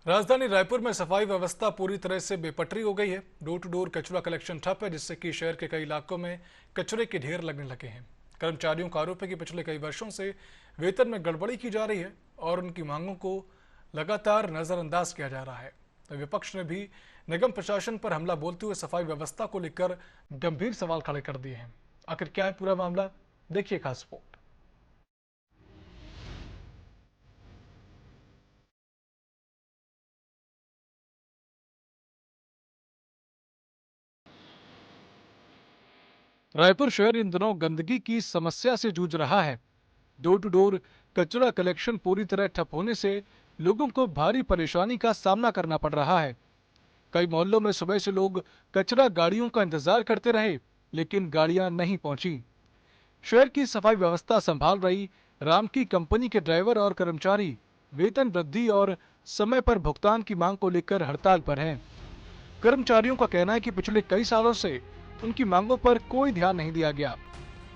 राजधानी रायपुर में सफाई व्यवस्था पूरी तरह से बेपटरी हो गई है। डोर टू डोर कचरा कलेक्शन ठप है, जिससे कि शहर के कई इलाकों में कचरे के ढेर लगने लगे हैं। कर्मचारियों का आरोप है कि पिछले कई वर्षों से वेतन में गड़बड़ी की जा रही है और उनकी मांगों को लगातार नजरअंदाज किया जा रहा है। तो विपक्ष ने भी निगम प्रशासन पर हमला बोलते हुए सफाई व्यवस्था को लेकर गंभीर सवाल खड़े कर दिए हैं। आखिर क्या है पूरा मामला, देखिए खास रिपोर्ट। रायपुर शहर इन दिनों गंदगी की समस्या से जूझ रहा है। डोर टू डोर कचरा कलेक्शन पूरी तरह ठप होने से लोगों को भारी परेशानी का सामना करना पड़ रहा है। कई मोहल्लों में सुबह से लोग कचरा गाड़ियों का इंतजार करते रहे, लेकिन गाड़ियां नहीं पहुंची। शहर की सफाई व्यवस्था संभाल रही राम की कंपनी के ड्राइवर और कर्मचारी वेतन वृद्धि और समय पर भुगतान की मांग को लेकर हड़ताल पर हैं। कर्मचारियों का कहना है कि पिछले कई सालों से उनकी मांगों पर कोई ध्यान नहीं दिया गया।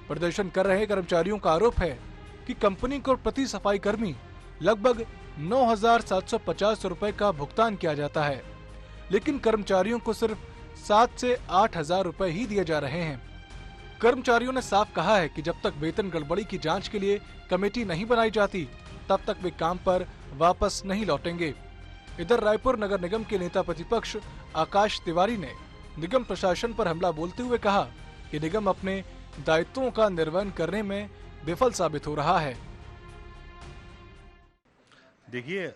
प्रदर्शन कर रहे कर्मचारियों का आरोप है कि कंपनी को प्रति सफाई कर्मी लगभग 9,750 रुपए का भुगतान किया जाता है, लेकिन कर्मचारियों को सिर्फ 7 से 8,000 रुपए ही दिए जा रहे हैं। कर्मचारियों ने साफ कहा है कि जब तक वेतन गड़बड़ी की जांच के लिए कमेटी नहीं बनाई जाती, तब तक वे काम पर वापस नहीं लौटेंगे। इधर रायपुर नगर निगम के नेता प्रतिपक्ष आकाश तिवारी ने निगम प्रशासन पर हमला बोलते हुए कहा कि निगम अपने दायित्वों का निर्वहन करने में विफल साबित हो रहा है। देखिए,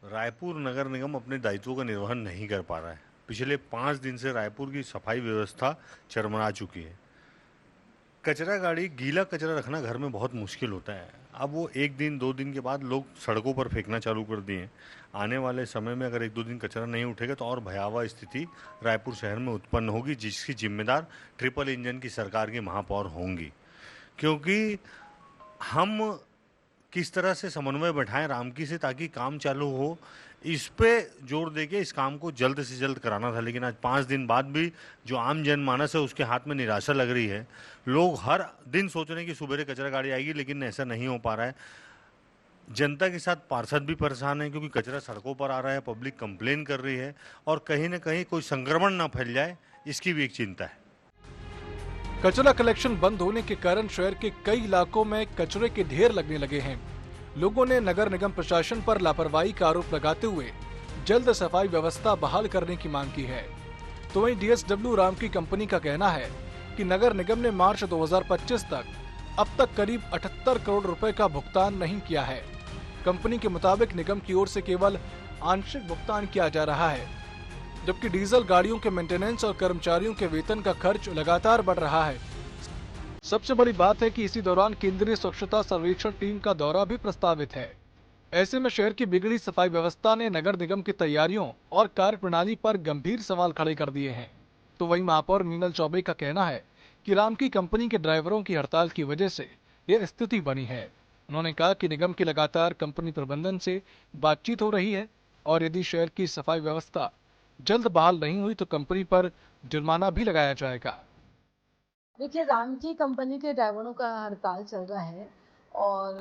रायपुर नगर निगम अपने दायित्वों का निर्वहन नहीं कर पा रहा है। पिछले 5 दिन से रायपुर की सफाई व्यवस्था चरमरा चुकी है। कचरा गाड़ी, गीला कचरा रखना घर में बहुत मुश्किल होता है। अब वो 1 दिन 2 दिन के बाद लोग सड़कों पर फेंकना चालू कर दिए हैं। आने वाले समय में अगर 1-2 दिन कचरा नहीं उठेगा तो और भयावह स्थिति रायपुर शहर में उत्पन्न होगी, जिसकी जिम्मेदार ट्रिपल इंजन की सरकार की महापौर होंगी। क्योंकि हम किस तरह से समन्वय बैठाएं रामकी से ताकि काम चालू हो, इस पे जोर देके इस काम को जल्द से जल्द कराना था। लेकिन आज 5 दिन बाद भी जो आम जनमानस है उसके हाथ में निराशा लग रही है। लोग हर दिन सोच रहे हैं कि सुबह कचरा गाड़ी आएगी, लेकिन ऐसा नहीं हो पा रहा है। जनता के साथ पार्षद भी परेशान है क्योंकि कचरा सड़कों पर आ रहा है, पब्लिक कंप्लेन कर रही है और कहीं ना कहीं कोई संक्रमण ना फैल जाए, इसकी भी एक चिंता है। कचरा कलेक्शन बंद होने के कारण शहर के कई इलाकों में कचरे के ढेर लगने लगे हैं। लोगों ने नगर निगम प्रशासन पर लापरवाही का आरोप लगाते हुए जल्द सफाई व्यवस्था बहाल करने की मांग की है। तो वहीं डीएसडब्ल्यू राम की कंपनी का कहना है कि नगर निगम ने मार्च 2025 तक अब तक करीब 78 करोड़ रुपए का भुगतान नहीं किया है। कंपनी के मुताबिक निगम की ओर से केवल आंशिक भुगतान किया जा रहा है, जबकि डीजल गाड़ियों के मेंटेनेंस और कर्मचारियों के वेतन का खर्च लगातार बढ़ रहा है। सबसे बड़ी बात है कि इसी दौरान केंद्रीय स्वच्छता सर्वेक्षण टीम का दौरा भी प्रस्तावित है। ऐसे में शहर की बिगड़ी सफाई व्यवस्था ने नगर निगम की तैयारियों और कार्यप्रणाली पर गंभीर सवाल खड़े कर दिए हैं। तो वहीं महापौर मीनल चौबे का कहना है कि राम की कंपनी के ड्राइवरों की हड़ताल की वजह से यह स्थिति बनी है। उन्होंने कहा कि निगम की लगातार कंपनी प्रबंधन से बातचीत हो रही है और यदि शहर की सफाई व्यवस्था जल्द बहाल नहीं हुई तो कंपनी पर जुर्माना भी लगाया जाएगा। देखिए, राम की कंपनी के ड्राइवरों का हड़ताल चल रहा है और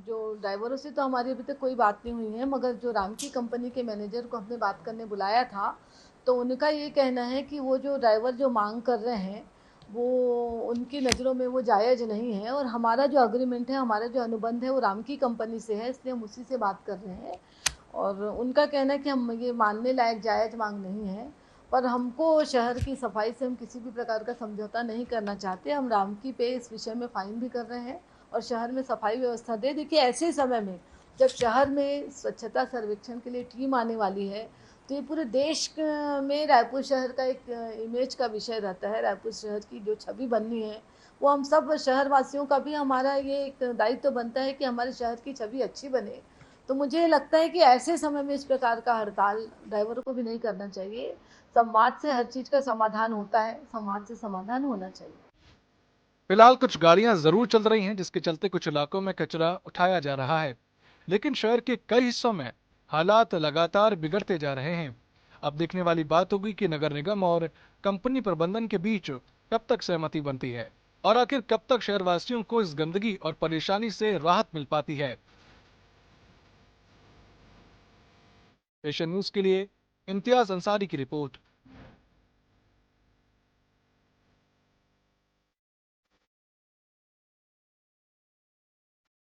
जो ड्राइवरों से तो हमारी अभी तक कोई बात नहीं हुई है, मगर जो राम की कंपनी के मैनेजर को हमने बात करने बुलाया था, तो उनका ये कहना है कि वो जो ड्राइवर जो मांग कर रहे हैं, वो उनकी नज़रों में वो जायज़ नहीं है और हमारा जो अग्रीमेंट है, हमारा जो अनुबंध है, वो राम की कंपनी से है, इसलिए हम उसी से बात कर रहे हैं। और उनका कहना है कि हम ये मानने लायक जायज़ मांग नहीं है, पर हमको शहर की सफाई से हम किसी भी प्रकार का समझौता नहीं करना चाहते। हम रामकी पे इस विषय में फ़ाइन भी कर रहे हैं और शहर में सफाई व्यवस्था दे। देखिए, ऐसे समय में जब शहर में स्वच्छता सर्वेक्षण के लिए टीम आने वाली है, तो ये पूरे देश में रायपुर शहर का एक इमेज का विषय रहता है। रायपुर शहर की जो छवि बननी है, वो हम सब शहरवासियों का भी हमारा ये एक दायित्व बनता है कि हमारे शहर की छवि अच्छी बने। तो मुझे लगता है कि ऐसे समय में इस प्रकार का हड़ताल ड्राइवरों को भी नहीं करना चाहिए। संवाद से हर चीज का समाधान होता है, संवाद से समाधान होना चाहिए। फिलहाल कुछ गाड़ियां जरूर चल रही हैं, जिसके चलते कुछ इलाकों में कचरा उठाया जा रहा है, लेकिन शहर के कई हिस्सों में हालात लगातार बिगड़ते जा रहे हैं। अब देखने वाली बात होगी कि नगर निगम और कंपनी प्रबंधन के बीच कब तक सहमति बनती है और आखिर कब तक शहरवासियों को इस गंदगी और परेशानी से राहत मिल पाती है। एशियन न्यूज के लिए इम्तियाज अंसारी की रिपोर्ट।